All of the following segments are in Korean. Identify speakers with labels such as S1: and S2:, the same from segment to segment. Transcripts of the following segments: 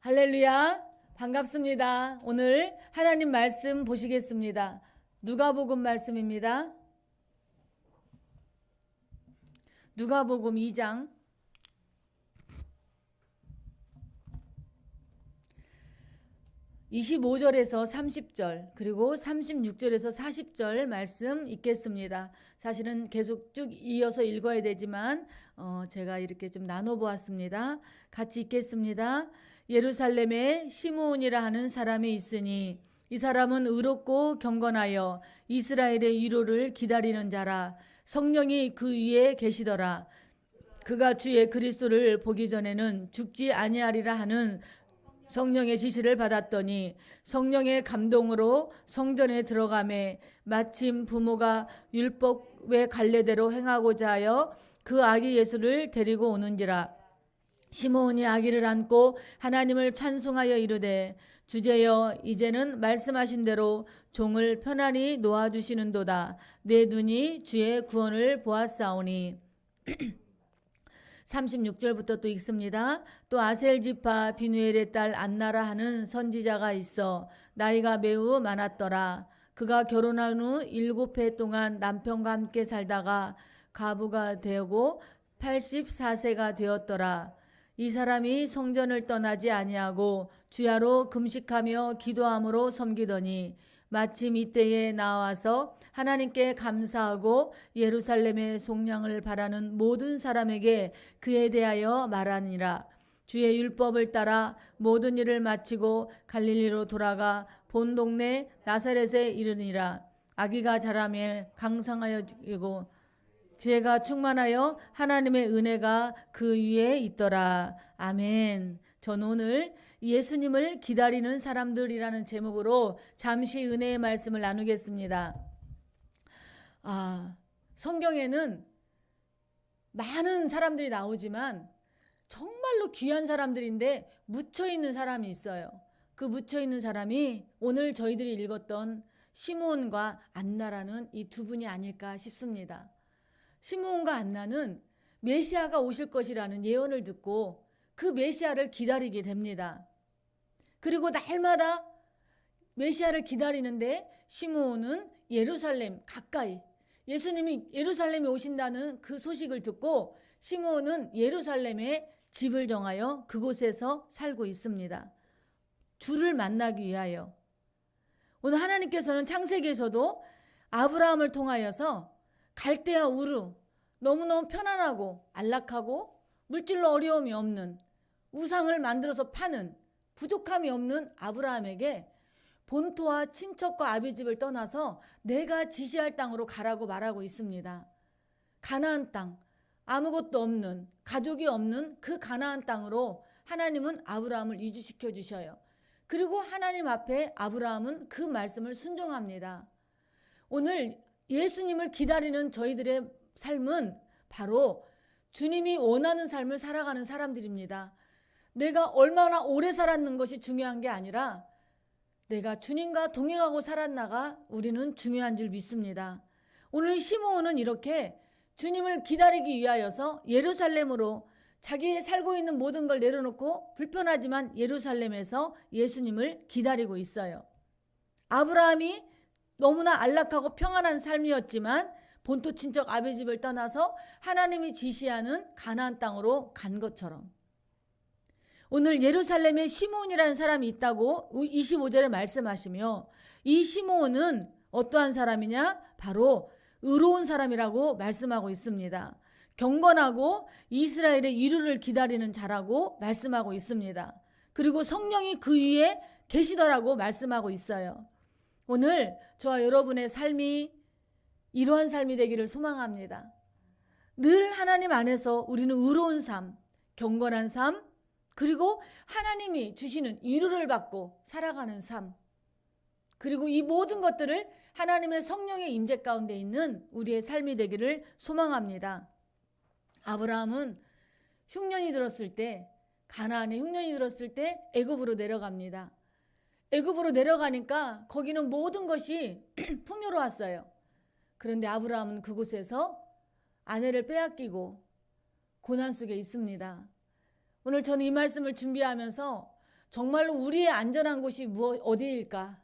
S1: 할렐루야, 반갑습니다. 오늘 하나님 말씀 보시겠습니다. 누가복음 말씀입니다. 누가복음 2장 25절에서 30절 그리고 36절에서 40절 말씀 읽겠습니다. 사실은 계속 쭉 이어서 읽어야 되지만 제가 이렇게 좀 나눠보았습니다. 같이 읽겠습니다. 예루살렘에 시므온이라 하는 사람이 있으니 이 사람은 의롭고 경건하여 이스라엘의 위로를 기다리는 자라. 성령이 그 위에 계시더라. 그가 주의 그리스도를 보기 전에는 죽지 아니하리라 하는 성령의 지시를 받았더니 성령의 감동으로 성전에 들어가매 마침 부모가 율법의 관례대로 행하고자 하여 그 아기 예수를 데리고 오는지라. 시므온이 아기를 안고 하나님을 찬송하여 이르되 주제여 이제는 말씀하신 대로 종을 편안히 놓아주시는도다. 내 눈이 주의 구원을 보았사오니 36절부터 또 읽습니다. 또 아셀 지파 비누엘의 딸 안나라 하는 선지자가 있어 나이가 매우 많았더라. 그가 결혼한 후 7해 동안 남편과 함께 살다가 가부가 되고 84세가 되었더라. 이 사람이 성전을 떠나지 아니하고 주야로 금식하며 기도함으로 섬기더니 마침 이때에 나와서 하나님께 감사하고 예루살렘의 속량을 바라는 모든 사람에게 그에 대하여 말하니라. 주의 율법을 따라 모든 일을 마치고 갈릴리로 돌아가 본 동네 나사렛에 이르니라. 아기가 자라며 강성하여지고 지혜가 충만하여 하나님의 은혜가 그 위에 있더라. 아멘. 전 오늘 예수님을 기다리는 사람들이라는 제목으로 잠시 은혜의 말씀을 나누겠습니다. 성경에는 많은 사람들이 나오지만 정말로 귀한 사람들인데 묻혀있는 사람이 있어요. 그 묻혀있는 사람이 오늘 저희들이 읽었던 시므온과 안나라는 이 두 분이 아닐까 싶습니다. 시므온과 안나는 메시아가 오실 것이라는 예언을 듣고 그 메시아를 기다리게 됩니다. 그리고 날마다 메시아를 기다리는데 시므온은 예루살렘 가까이 예수님이 예루살렘에 오신다는 그 소식을 듣고 시므온은 예루살렘에 집을 정하여 그곳에서 살고 있습니다. 주를 만나기 위하여. 오늘 하나님께서는 창세기에서도 아브라함을 통하여서 갈대아 우르 너무너무 편안하고 안락하고 물질로 어려움이 없는 우상을 만들어서 파는 부족함이 없는 아브라함에게 본토와 친척과 아비집을 떠나서 내가 지시할 땅으로 가라고 말하고 있습니다. 가나안 땅, 아무것도 없는 가족이 없는 그 가나안 땅으로 하나님은 아브라함을 이주시켜 주셔요. 그리고 하나님 앞에 아브라함은 그 말씀을 순종합니다. 오늘 예수님을 기다리는 저희들의 삶은 바로 주님이 원하는 삶을 살아가는 사람들입니다. 내가 얼마나 오래 살았는 것이 중요한 게 아니라 내가 주님과 동행하고 살았나가 우리는 중요한 줄 믿습니다. 오늘 시므온은 이렇게 주님을 기다리기 위하여서 예루살렘으로 자기 살고 있는 모든 걸 내려놓고 불편하지만 예루살렘에서 예수님을 기다리고 있어요. 아브라함이 너무나 안락하고 평안한 삶이었지만 본토 친척 아비집을 떠나서 하나님이 지시하는 가나안 땅으로 간 것처럼 오늘 예루살렘에 시므온이라는 사람이 있다고 25절에 말씀하시며 이 시므온은 어떠한 사람이냐? 바로 의로운 사람이라고 말씀하고 있습니다. 경건하고 이스라엘의 위로를 기다리는 자라고 말씀하고 있습니다. 그리고 성령이 그 위에 계시더라고 말씀하고 있어요. 오늘 저와 여러분의 삶이 이러한 삶이 되기를 소망합니다. 늘 하나님 안에서 우리는 의로운 삶, 경건한 삶, 그리고 하나님이 주시는 위로를 받고 살아가는 삶, 그리고 이 모든 것들을 하나님의 성령의 임재 가운데 있는 우리의 삶이 되기를 소망합니다. 아브라함은 흉년이 들었을 때, 가나안에 흉년이 들었을 때 애굽으로 내려갑니다. 애굽으로 내려가니까 거기는 모든 것이 풍요로웠어요. 그런데 아브라함은 그곳에서 아내를 빼앗기고 고난 속에 있습니다. 오늘 저는 이 말씀을 준비하면서 정말로 우리의 안전한 곳이 어디일까?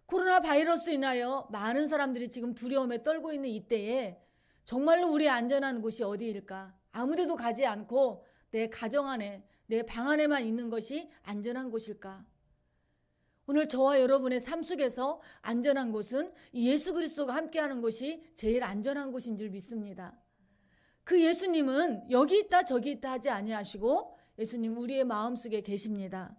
S1: 코로나 바이러스로 인하여 많은 사람들이 지금 두려움에 떨고 있는 이때에 정말로 우리의 안전한 곳이 어디일까? 아무데도 가지 않고 내 가정 안에, 내 방 안에만 있는 것이 안전한 곳일까? 오늘 저와 여러분의 삶 속에서 안전한 곳은 예수 그리스도가 함께하는 곳이 제일 안전한 곳인 줄 믿습니다. 그 예수님은 여기 있다 저기 있다 하지 아니하시고 예수님 우리의 마음속에 계십니다.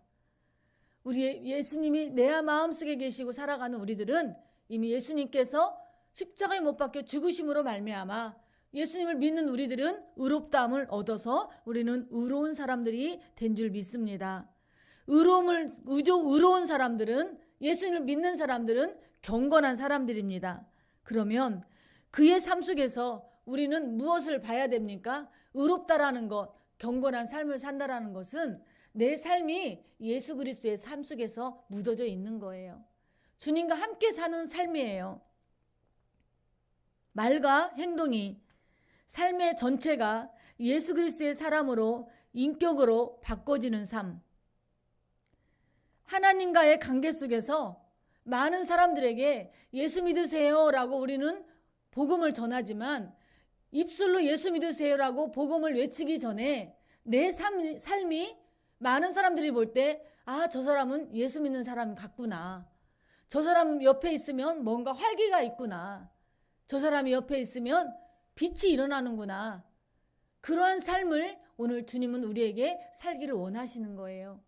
S1: 우리의 예수님이 내 마음속에 계시고 살아가는 우리들은 이미 예수님께서 십자가에 못 박혀 죽으심으로 말미암아 예수님을 믿는 우리들은 의롭다함을 얻어서 우리는 의로운 사람들이 된 줄 믿습니다. 의로운 사람들은, 예수님을 믿는 사람들은 경건한 사람들입니다. 그러면 그의 삶 속에서 우리는 무엇을 봐야 됩니까? 의롭다라는 것, 경건한 삶을 산다라는 것은 내 삶이 예수 그리스도의 삶 속에서 묻어져 있는 거예요. 주님과 함께 사는 삶이에요. 말과 행동이, 삶의 전체가 예수 그리스도의 사람으로, 인격으로 바꿔지는 삶. 하나님과의 관계 속에서 많은 사람들에게 예수 믿으세요 라고 우리는 복음을 전하지만 입술로 예수 믿으세요라고 복음을 외치기 전에 내 삶이 많은 사람들이 볼 때 저 사람은 예수 믿는 사람 같구나. 저 사람 옆에 있으면 뭔가 활기가 있구나. 저 사람이 옆에 있으면 빛이 일어나는구나. 그러한 삶을 오늘 주님은 우리에게 살기를 원하시는 거예요.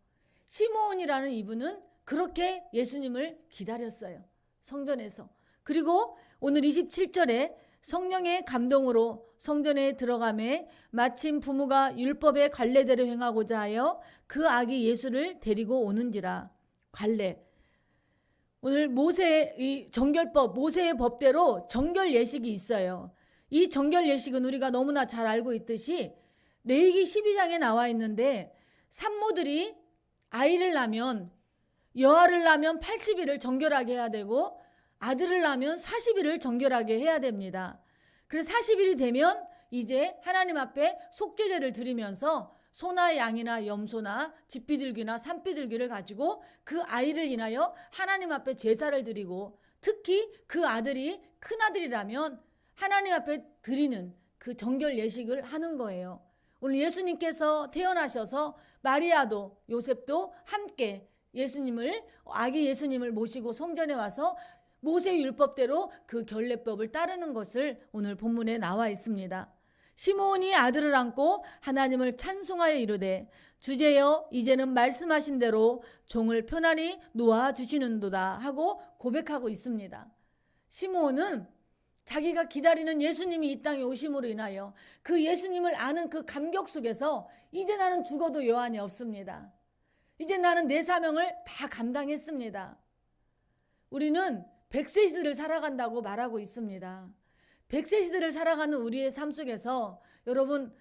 S1: 시므온이라는 이분은 그렇게 예수님을 기다렸어요. 성전에서. 그리고 오늘 27절에 성령의 감동으로 성전에 들어가매 마침 부모가 율법의 관례대로 행하고자 하여 그 아기 예수를 데리고 오는지라. 관례. 오늘 모세의 정결법, 모세의 법대로 정결 예식이 있어요. 이 정결 예식은 우리가 너무나 잘 알고 있듯이 레위기 12장에 나와 있는데 산모들이 아이를 낳으면 여아를 낳으면 80일을 정결하게 해야 되고 아들을 낳으면 40일을 정결하게 해야 됩니다. 그래서 40일이 되면 이제 하나님 앞에 속죄제를 드리면서 소나 양이나 염소나 집비둘기나 산비둘기를 가지고 그 아이를 인하여 하나님 앞에 제사를 드리고 특히 그 아들이 큰아들이라면 하나님 앞에 드리는 그 정결 예식을 하는 거예요. 오늘 예수님께서 태어나셔서 마리아도 요셉도 함께 아기 예수님을 모시고 성전에 와서 모세 율법대로 그 결례법을 따르는 것을 오늘 본문에 나와 있습니다. 시므온이 아들을 안고 하나님을 찬송하여 이르되 주제여 이제는 말씀하신 대로 종을 편안히 놓아주시는도다 하고 고백하고 있습니다. 시므온은 자기가 기다리는 예수님이 이 땅에 오심으로 인하여 그 예수님을 아는 그 감격 속에서 이제 나는 죽어도 여한이 없습니다. 이제 나는 내 사명을 다 감당했습니다. 우리는 100세 시대를 살아간다고 말하고 있습니다. 100세 시대를 살아가는 우리의 삶 속에서 여러분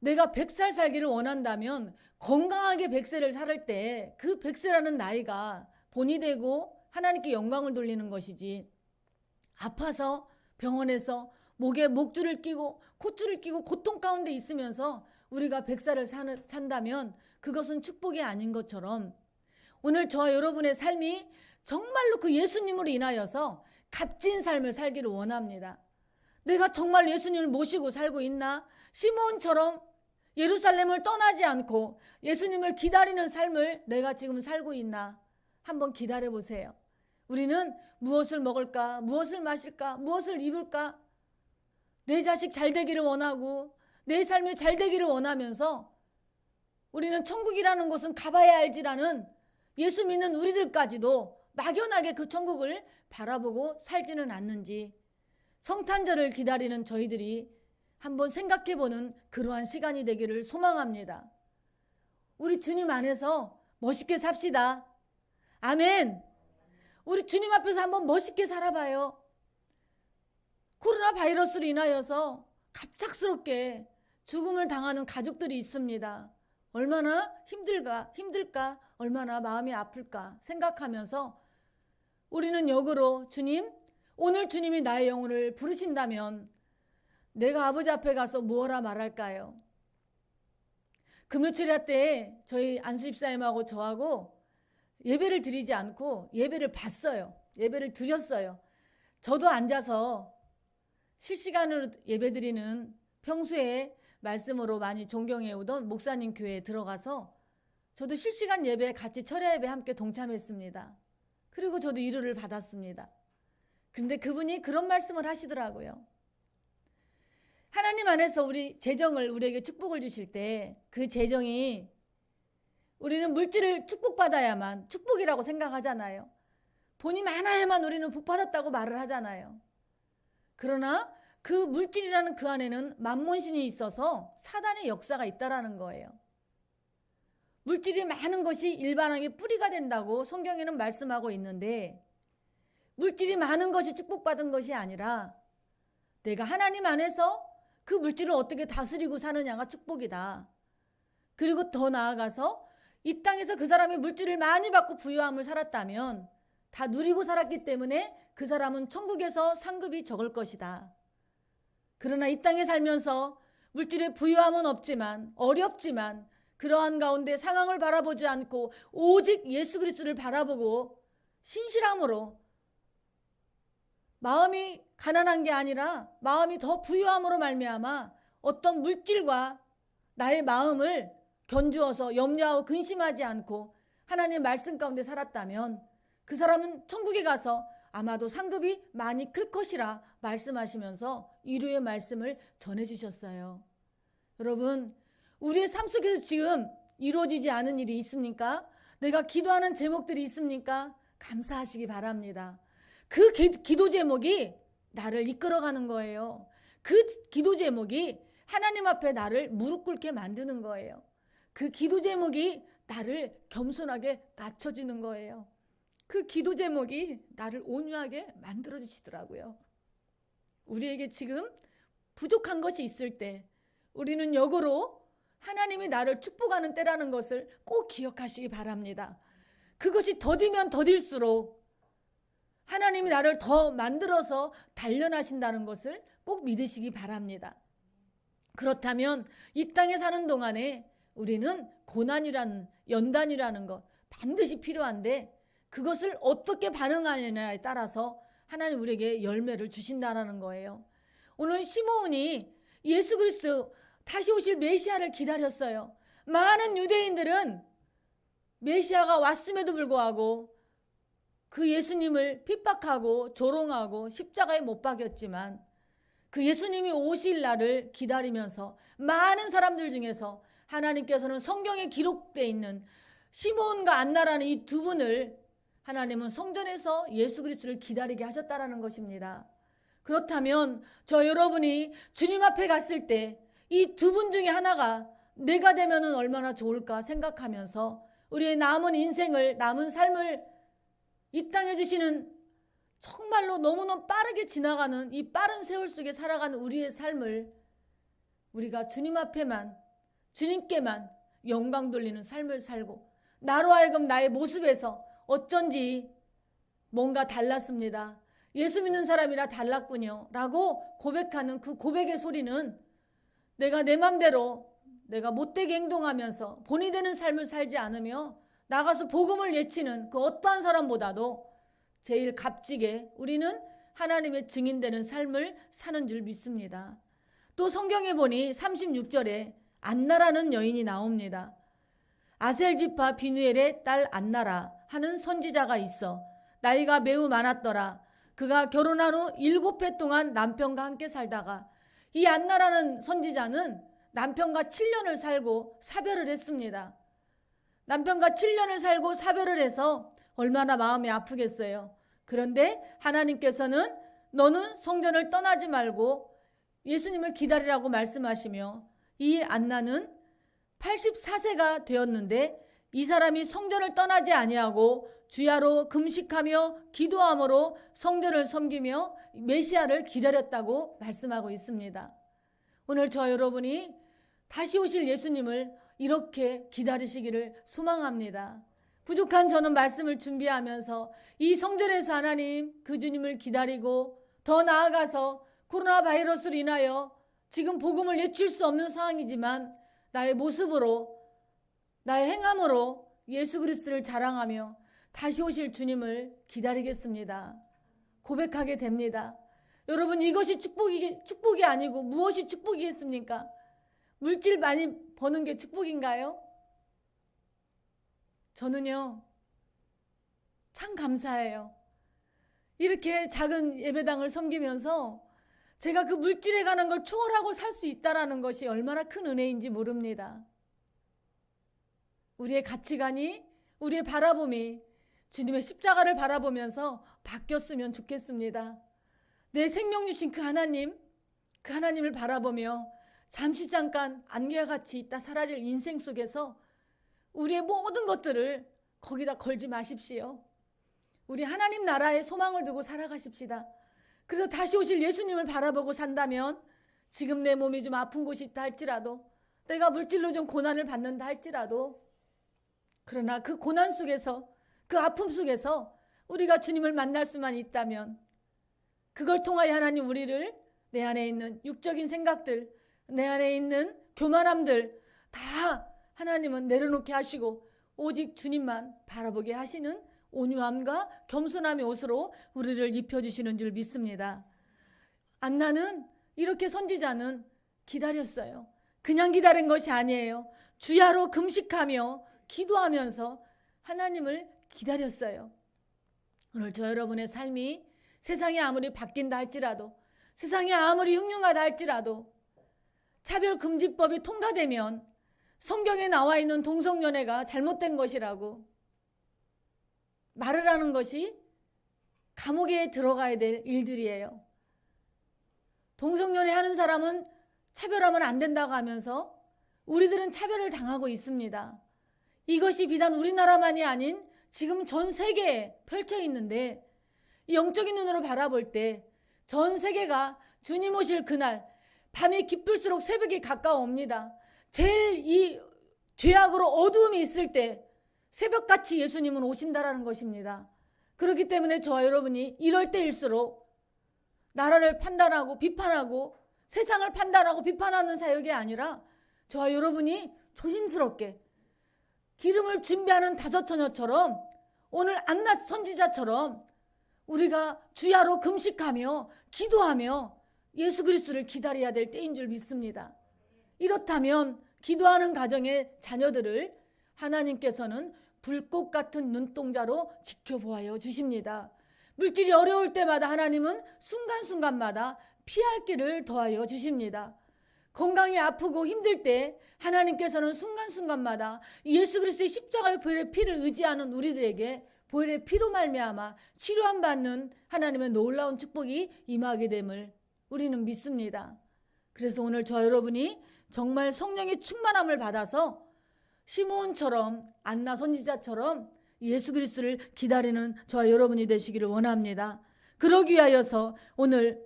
S1: 내가 100살 살기를 원한다면 건강하게 100세를 살 때 그 100세라는 나이가 본이 되고 하나님께 영광을 돌리는 것이지 아파서 병원에서 목에 목줄을 끼고 콧줄을 끼고 고통 가운데 있으면서 우리가 100살을 산다면 그것은 축복이 아닌 것처럼 오늘 저와 여러분의 삶이 정말로 그 예수님으로 인하여서 값진 삶을 살기를 원합니다. 내가 정말 예수님을 모시고 살고 있나? 시므온처럼 예루살렘을 떠나지 않고 예수님을 기다리는 삶을 내가 지금 살고 있나? 한번 기다려 보세요. 우리는 무엇을 먹을까? 무엇을 마실까? 무엇을 입을까? 내 자식 잘 되기를 원하고 내 삶이 잘 되기를 원하면서 우리는 천국이라는 곳은 가봐야 알지라는 예수 믿는 우리들까지도 막연하게 그 천국을 바라보고 살지는 않는지 성탄절을 기다리는 저희들이 한번 생각해보는 그러한 시간이 되기를 소망합니다. 우리 주님 안에서 멋있게 삽시다. 아멘. 우리 주님 앞에서 한번 멋있게 살아봐요. 코로나 바이러스로 인하여서 갑작스럽게 죽음을 당하는 가족들이 있습니다. 얼마나 힘들까, 얼마나 마음이 아플까 생각하면서 우리는 역으로 주님, 오늘 주님이 나의 영혼을 부르신다면 내가 아버지 앞에 가서 무엇라 말할까요? 금요철야 때 저희 안수집사님하고 저하고 예배를 드리지 않고 예배를 봤어요. 예배를 드렸어요. 저도 앉아서 실시간으로 예배 드리는 평소에 말씀으로 많이 존경해 오던 목사님 교회에 들어가서 저도 실시간 예배에 같이 철야 예배 함께 동참했습니다. 그리고 저도 위로를 받았습니다. 그런데 그분이 그런 말씀을 하시더라고요. 하나님 안에서 우리 재정을 우리에게 축복을 주실 때 그 재정이 우리는 물질을 축복받아야만 축복이라고 생각하잖아요. 돈이 많아야만 우리는 복받았다고 말을 하잖아요. 그러나 그 물질이라는 그 안에는 만몬신이 있어서 사단의 역사가 있다라는 거예요. 물질이 많은 것이 일반왕의 뿌리가 된다고 성경에는 말씀하고 있는데 물질이 많은 것이 축복받은 것이 아니라 내가 하나님 안에서 그 물질을 어떻게 다스리고 사느냐가 축복이다. 그리고 더 나아가서 이 땅에서 그 사람이 물질을 많이 받고 부유함을 살았다면 다 누리고 살았기 때문에 그 사람은 천국에서 상급이 적을 것이다. 그러나 이 땅에 살면서 물질의 부유함은 없지만 어렵지만 그러한 가운데 상황을 바라보지 않고 오직 예수 그리스도를 바라보고 신실함으로 마음이 가난한 게 아니라 마음이 더 부유함으로 말미암아 어떤 물질과 나의 마음을 견주어서 염려하고 근심하지 않고 하나님의 말씀 가운데 살았다면 그 사람은 천국에 가서 아마도 상급이 많이 클 것이라 말씀하시면서 위로의 말씀을 전해주셨어요. 여러분, 우리의 삶 속에서 지금 이루어지지 않은 일이 있습니까? 내가 기도하는 제목들이 있습니까? 감사하시기 바랍니다. 그 기도 제목이 나를 이끌어가는 거예요. 그 기도 제목이 하나님 앞에 나를 무릎 꿇게 만드는 거예요. 그 기도 제목이 나를 겸손하게 낮춰주는 거예요. 그 기도 제목이 나를 온유하게 만들어주시더라고요. 우리에게 지금 부족한 것이 있을 때 우리는 역으로 하나님이 나를 축복하는 때라는 것을 꼭 기억하시기 바랍니다. 그것이 더디면 더딜수록 하나님이 나를 더 만들어서 단련하신다는 것을 꼭 믿으시기 바랍니다. 그렇다면 이 땅에 사는 동안에 우리는 고난이라는 연단이라는 것 반드시 필요한데 그것을 어떻게 반응하느냐에 따라서 하나님 우리에게 열매를 주신다는 거예요. 오늘 시므온이 예수 그리스도 다시 오실 메시아를 기다렸어요. 많은 유대인들은 메시아가 왔음에도 불구하고 그 예수님을 핍박하고 조롱하고 십자가에 못 박였지만 그 예수님이 오실 날을 기다리면서 많은 사람들 중에서 하나님께서는 성경에 기록되어 있는 시므온과 안나라는 이 두 분을 하나님은 성전에서 예수 그리스도를 기다리게 하셨다라는 것입니다. 그렇다면 저 여러분이 주님 앞에 갔을 때 이 두 분 중에 하나가 내가 되면은 얼마나 좋을까 생각하면서 우리의 남은 인생을 남은 삶을 이 땅에 주시는 정말로 너무너무 빠르게 지나가는 이 빠른 세월 속에 살아가는 우리의 삶을 우리가 주님 앞에만 주님께만 영광 돌리는 삶을 살고 나로 하여금 나의 모습에서 어쩐지 뭔가 달랐습니다. 예수 믿는 사람이라 달랐군요 라고 고백하는 그 고백의 소리는 내가 내 맘대로 내가 못되게 행동하면서 본이 되는 삶을 살지 않으며 나가서 복음을 외치는 그 어떠한 사람보다도 제일 값지게 우리는 하나님의 증인되는 삶을 사는 줄 믿습니다. 또 성경에 보니 36절에 안나라는 여인이 나옵니다. 아셀지파 비누엘의 딸 안나라 하는 선지자가 있어 나이가 매우 많았더라. 그가 결혼한 후 7해 동안 남편과 함께 살다가 이 안나라는 선지자는 남편과 7년을 살고 사별을 했습니다. 남편과 7년을 살고 사별을 해서 얼마나 마음이 아프겠어요. 그런데 하나님께서는 너는 성전을 떠나지 말고 예수님을 기다리라고 말씀하시며 이 안나는 84세가 되었는데 이 사람이 성전을 떠나지 아니하고 주야로 금식하며 기도함으로 성전을 섬기며 메시아를 기다렸다고 말씀하고 있습니다. 오늘 저 여러분이 다시 오실 예수님을 이렇게 기다리시기를 소망합니다. 부족한 저는 말씀을 준비하면서 이 성전에서 하나님 그 주님을 기다리고 더 나아가서 코로나 바이러스로 인하여 지금 복음을 외칠 수 없는 상황이지만 나의 모습으로 나의 행함으로 예수 그리스도를 자랑하며 다시 오실 주님을 기다리겠습니다. 고백하게 됩니다. 여러분, 이것이 축복이 아니고 무엇이 축복이겠습니까? 물질 많이 버는 게 축복인가요? 저는요, 참 감사해요. 이렇게 작은 예배당을 섬기면서 제가 그 물질에 관한 걸 초월하고 살 수 있다는 것이 얼마나 큰 은혜인지 모릅니다. 우리의 가치관이, 우리의 바라봄이 주님의 십자가를 바라보면서 바뀌었으면 좋겠습니다. 내 생명 주신 그 하나님을 바라보며 잠시 잠깐 안개와 같이 있다 사라질 인생 속에서 우리의 모든 것들을 거기다 걸지 마십시오. 우리 하나님 나라에 소망을 두고 살아가십시다. 그래서 다시 오실 예수님을 바라보고 산다면 지금 내 몸이 좀 아픈 곳이 있다 할지라도, 내가 물질로 좀 고난을 받는다 할지라도, 그러나 그 고난 속에서, 그 아픔 속에서 우리가 주님을 만날 수만 있다면 그걸 통하여 하나님 우리를, 내 안에 있는 육적인 생각들, 내 안에 있는 교만함들 다 하나님은 내려놓게 하시고 오직 주님만 바라보게 하시는 온유함과 겸손함의 옷으로 우리를 입혀주시는 줄 믿습니다. 안나는, 이렇게 선지자는 기다렸어요. 그냥 기다린 것이 아니에요. 주야로 금식하며 기도하면서 하나님을 기다렸어요. 오늘 저 여러분의 삶이 세상이 아무리 바뀐다 할지라도, 세상이 아무리 흉흉하다 할지라도, 차별금지법이 통과되면 성경에 나와 있는 동성연애가 잘못된 것이라고 말을 하는 것이 감옥에 들어가야 될 일들이에요. 동성연애 하는 사람은 차별하면 안 된다고 하면서 우리들은 차별을 당하고 있습니다. 이것이 비단 우리나라만이 아닌 지금 전 세계에 펼쳐 있는데, 영적인 눈으로 바라볼 때 전 세계가 주님 오실 그날, 밤이 깊을수록 새벽이 가까워옵니다. 제일 이 죄악으로 어두움이 있을 때 새벽같이 예수님은 오신다라는 것입니다. 그렇기 때문에 저와 여러분이 이럴 때일수록 나라를 판단하고 비판하고 세상을 판단하고 비판하는 사역이 아니라 저와 여러분이 조심스럽게 기름을 준비하는 다섯 처녀처럼, 오늘 안나 선지자처럼 우리가 주야로 금식하며 기도하며 예수 그리스도를 기다려야 될 때인 줄 믿습니다. 이렇다면 기도하는 가정의 자녀들을 하나님께서는 불꽃 같은 눈동자로 지켜보아요 주십니다. 물질이 어려울 때마다 하나님은 순간순간마다 피할 길을 더하여 주십니다. 건강이 아프고 힘들 때 하나님께서는 순간순간마다 예수 그리스도의 십자가의 보혈의 피를 의지하는 우리들에게 보혈의 피로 말미암아 치료함 받는 하나님의 놀라운 축복이 임하게 됨을 우리는 믿습니다. 그래서 오늘 저 여러분이 정말 성령의 충만함을 받아서 시므온처럼, 안나 선지자처럼 예수 그리스도를 기다리는 저와 여러분이 되시기를 원합니다. 그러기 위하여서 오늘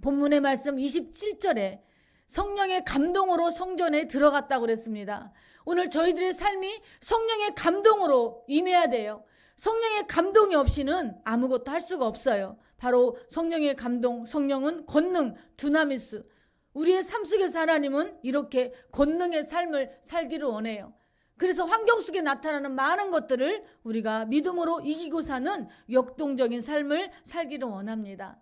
S1: 본문의 말씀 27절에 성령의 감동으로 성전에 들어갔다고 그랬습니다. 오늘 저희들의 삶이 성령의 감동으로 임해야 돼요. 성령의 감동이 없이는 아무것도 할 수가 없어요. 바로 성령의 감동, 성령은 권능, 두나미스. 우리의 삶 속에서 하나님은 이렇게 권능의 삶을 살기를 원해요. 그래서 환경 속에 나타나는 많은 것들을 우리가 믿음으로 이기고 사는 역동적인 삶을 살기를 원합니다.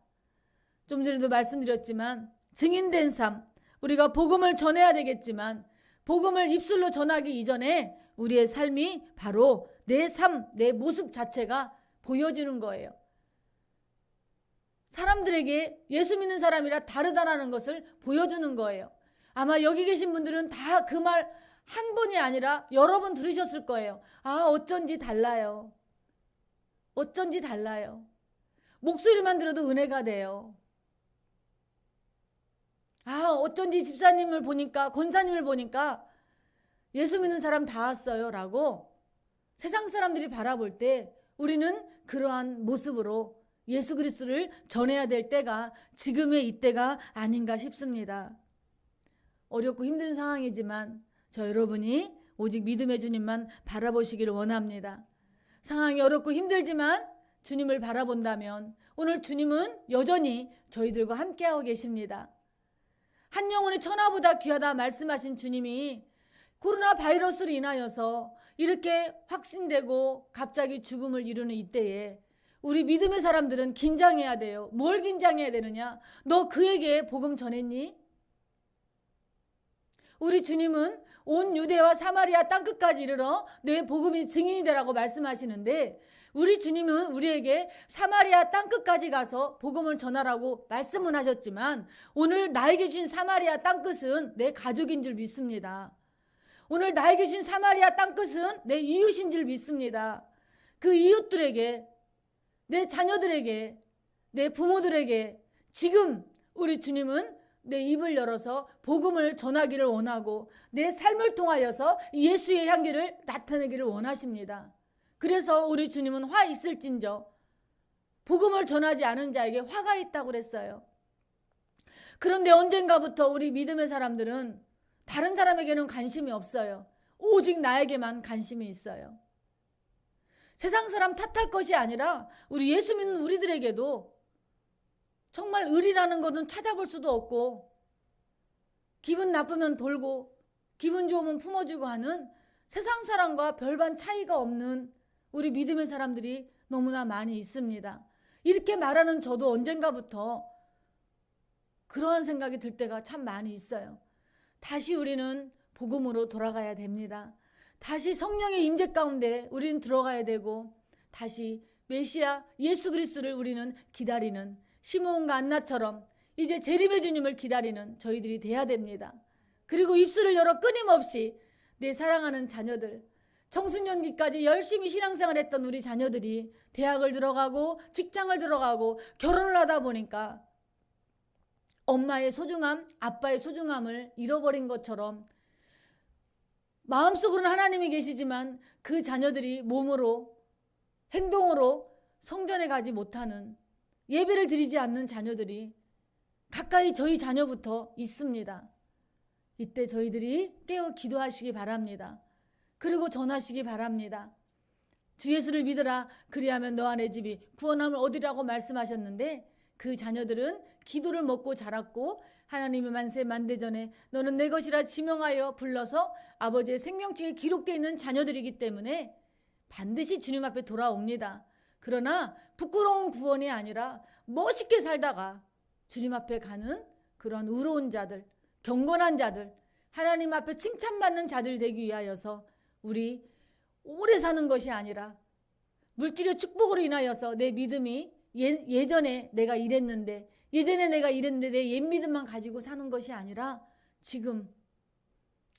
S1: 좀 전에도 말씀드렸지만 증인된 삶, 우리가 복음을 전해야 되겠지만 복음을 입술로 전하기 이전에 우리의 삶이 바로 내 삶, 내 모습 자체가 보여지는 거예요. 사람들에게 예수 믿는 사람이라 다르다라는 것을 보여주는 거예요. 아마 여기 계신 분들은 다 그 말 한 번이 아니라 여러 번 들으셨을 거예요. 아, 어쩐지 달라요. 어쩐지 달라요. 목소리만 들어도 은혜가 돼요. 아, 어쩐지 집사님을 보니까, 권사님을 보니까 예수 믿는 사람 다 왔어요 라고 세상 사람들이 바라볼 때 우리는 그러한 모습으로 예수 그리스도를 전해야 될 때가 지금의 이때가 아닌가 싶습니다. 어렵고 힘든 상황이지만 저 여러분이 오직 믿음의 주님만 바라보시기를 원합니다. 상황이 어렵고 힘들지만 주님을 바라본다면 오늘 주님은 여전히 저희들과 함께하고 계십니다. 한 영혼의 천하보다 귀하다 말씀하신 주님이 코로나 바이러스로 인하여서 이렇게 확진되고 갑자기 죽음을 이루는 이때에 우리 믿음의 사람들은 긴장해야 돼요. 뭘 긴장해야 되느냐? 너 그에게 복음 전했니? 우리 주님은 온 유대와 사마리아 땅끝까지 이르러 내 복음이 증인이 되라고 말씀하시는데, 우리 주님은 우리에게 사마리아 땅끝까지 가서 복음을 전하라고 말씀은 하셨지만, 오늘 나에게 주신 사마리아 땅끝은 내 가족인 줄 믿습니다. 오늘 나에게 주신 사마리아 땅끝은 내 이웃인 줄 믿습니다. 그 이웃들에게, 내 자녀들에게, 내 부모들에게 지금 우리 주님은 내 입을 열어서 복음을 전하기를 원하고 내 삶을 통하여서 예수의 향기를 나타내기를 원하십니다. 그래서 우리 주님은 화 있을진저 복음을 전하지 않은 자에게 화가 있다고 그랬어요. 그런데 언젠가부터 우리 믿음의 사람들은 다른 사람에게는 관심이 없어요. 오직 나에게만 관심이 있어요. 세상 사람 탓할 것이 아니라 우리 예수 믿는 우리들에게도 정말 의리라는 것은 찾아볼 수도 없고, 기분 나쁘면 돌고 기분 좋으면 품어주고 하는 세상 사람과 별반 차이가 없는 우리 믿음의 사람들이 너무나 많이 있습니다. 이렇게 말하는 저도 언젠가부터 그러한 생각이 들 때가 참 많이 있어요. 다시 우리는 복음으로 돌아가야 됩니다. 다시 성령의 임재 가운데 우리는 들어가야 되고, 다시 메시아 예수 그리스도를 우리는 기다리는 시므온과 안나처럼 이제 재림의 주님을 기다리는 저희들이 돼야 됩니다. 그리고 입술을 열어 끊임없이 내 사랑하는 자녀들, 청소년기까지 열심히 신앙생활 했던 우리 자녀들이 대학을 들어가고 직장을 들어가고 결혼을 하다 보니까 엄마의 소중함, 아빠의 소중함을 잃어버린 것처럼 마음속으로는 하나님이 계시지만 그 자녀들이 몸으로, 행동으로 성전에 가지 못하는, 예배를 드리지 않는 자녀들이 가까이 저희 자녀부터 있습니다. 이때 저희들이 깨어 기도하시기 바랍니다. 그리고 전하시기 바랍니다. 주 예수를 믿으라, 그리하면 너와 내 집이 구원함을 얻으리라고 말씀하셨는데, 그 자녀들은 기도를 먹고 자랐고 하나님의 만세 만대전에 너는 내 것이라 지명하여 불러서 아버지의 생명책에 기록되어 있는 자녀들이기 때문에 반드시 주님 앞에 돌아옵니다. 그러나 부끄러운 구원이 아니라 멋있게 살다가 주님 앞에 가는 그런 의로운 자들, 경건한 자들, 하나님 앞에 칭찬받는 자들이 되기 위하여서 우리 오래 사는 것이 아니라 물질의 축복으로 인하여서 내 믿음이 예전에 내가 이랬는데 내 옛 믿음만 가지고 사는 것이 아니라 지금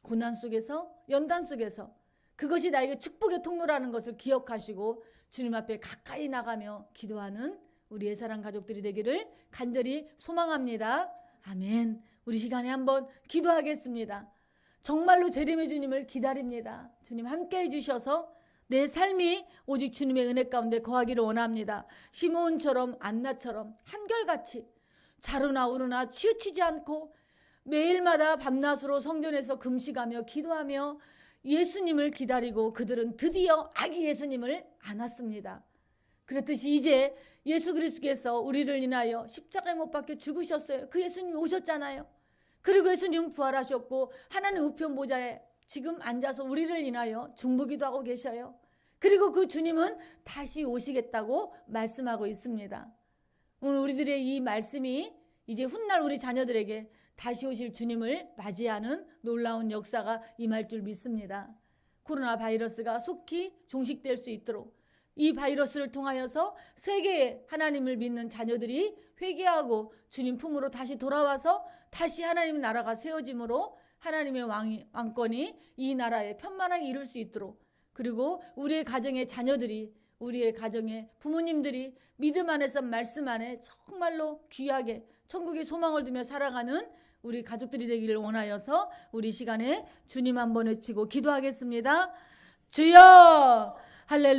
S1: 고난 속에서, 연단 속에서 그것이 나에게 축복의 통로라는 것을 기억하시고 주님 앞에 가까이 나가며 기도하는 우리 예사랑 가족들이 되기를 간절히 소망합니다. 아멘. 우리 시간에 한번 기도하겠습니다. 정말로 재림의 주님을 기다립니다. 주님 함께 해주셔서 내 삶이 오직 주님의 은혜 가운데 거하기를 원합니다. 시므온처럼 안나처럼 한결같이 자루나 우루나 치우치지 않고 매일마다 밤낮으로 성전에서 금식하며 기도하며 예수님을 기다리고 그들은 드디어 아기 예수님을 안았습니다. 그렇듯이 이제 예수 그리스도께서 우리를 인하여 십자가에 못 박혀 죽으셨어요. 그 예수님이 오셨잖아요. 그리고 예수님은 부활하셨고 하나님 우편 보좌에 지금 앉아서 우리를 인하여 중보기도 하고 계셔요. 그리고 그 주님은 다시 오시겠다고 말씀하고 있습니다. 오늘 우리들의 이 말씀이 이제 훗날 우리 자녀들에게 다시 오실 주님을 맞이하는 놀라운 역사가 임할 줄 믿습니다. 코로나 바이러스가 속히 종식될 수 있도록 이 바이러스를 통하여서 세계에 하나님을 믿는 자녀들이 회개하고 주님 품으로 다시 돌아와서 다시 하나님의 나라가 세워짐으로 하나님의 왕권이 이 나라에 편만하게 이룰 수 있도록, 그리고 우리의 가정의 자녀들이, 우리의 가정의 부모님들이 믿음 안에서 말씀 안에 정말로 귀하게 천국의 소망을 두며 살아가는 우리 가족들이 되기를 원하여서 우리 시간에 주님 한번 외치고 기도하겠습니다. 주여 할렐루야.